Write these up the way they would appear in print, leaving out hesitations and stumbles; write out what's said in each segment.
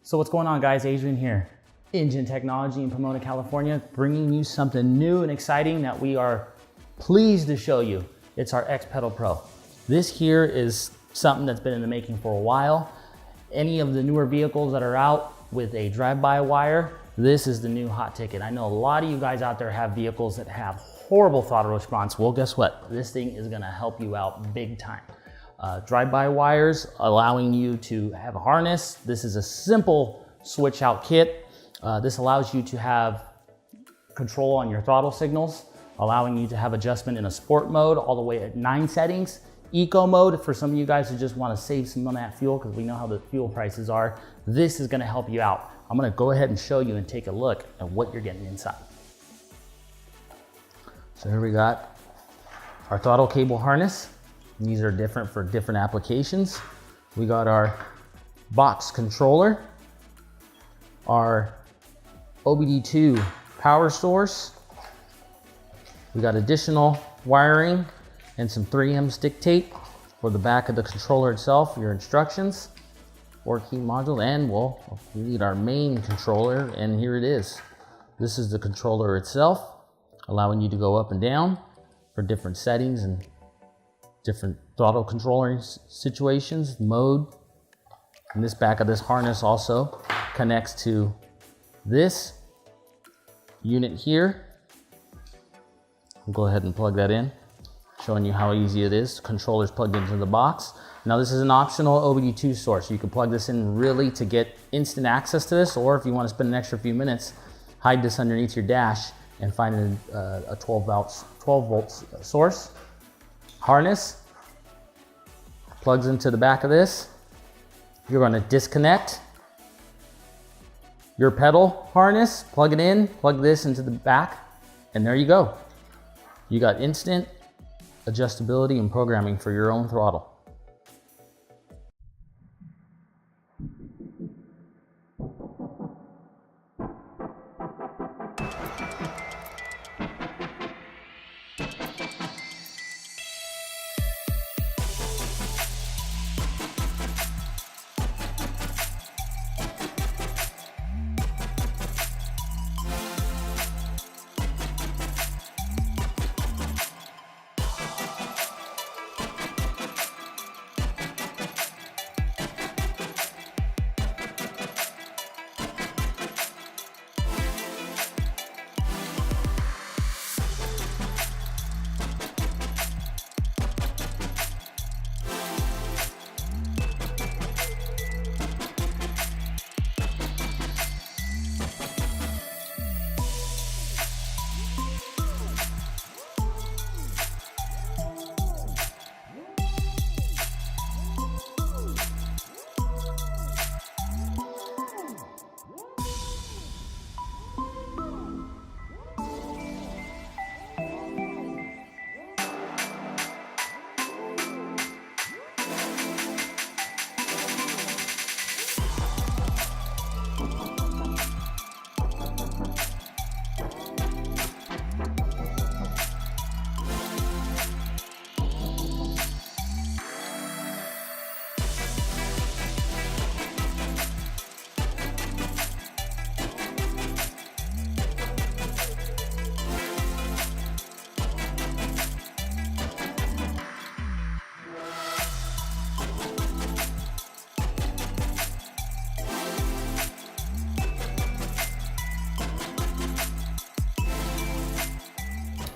So what's going on, guys? Adrian here, Engine Technology in Pomona, California, bringing you something new and exciting that we are pleased to show you. It's our X-Pedal Pro. This here is something that's been in the making for a while. Any of the newer vehicles that are out with a drive-by-wire, this is the new hot ticket. I know a lot of you guys out there have vehicles that have horrible throttle response. Well, guess what? This thing is gonna help you out big time. Drive-by wires allowing you to have a harness. This is a simple switch out kit. This allows you to have control on your throttle signals, allowing you to have adjustment in a sport mode all the way at 9 settings. Eco mode for some of you guys who just want to save some on that fuel, because we know how the fuel prices are. This is going to help you out. I'm going to go ahead and show you and take a look at what you're getting inside. So here we got our throttle cable harness. These are different for different applications. We got our box controller, our OBD2 power source. We got additional wiring and some 3M stick tape for the back of the controller itself, your instructions, 4 key modules, and well, we need our main controller, and here it is. This is the controller itself, allowing you to go up and down for different settings and different throttle controlling situations, mode. And this back of this harness also connects to this unit here. I'll go ahead and plug that in, showing you how easy it is. Controller's plugged into the box. Now this is an optional OBD2 source. You can plug this in really to get instant access to this, or if you want to spend an extra few minutes, hide this underneath your dash and find a 12 volts source. Harness plugs into the back of this. You're going to disconnect your pedal harness, plug it in, plug this into the back, and there you go. You got instant adjustability and programming for your own throttle.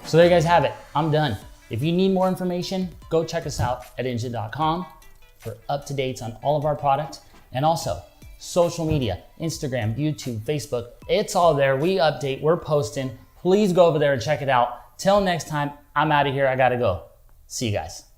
So there you guys have it. I'm done. If you need more information, go check us out at engine.com for up-to-dates on all of our products, and also social media, Instagram, YouTube, Facebook. It's all there. We update, we're posting. Please go over there and check it out. Till next time, I'm out of here. I gotta go. See you guys.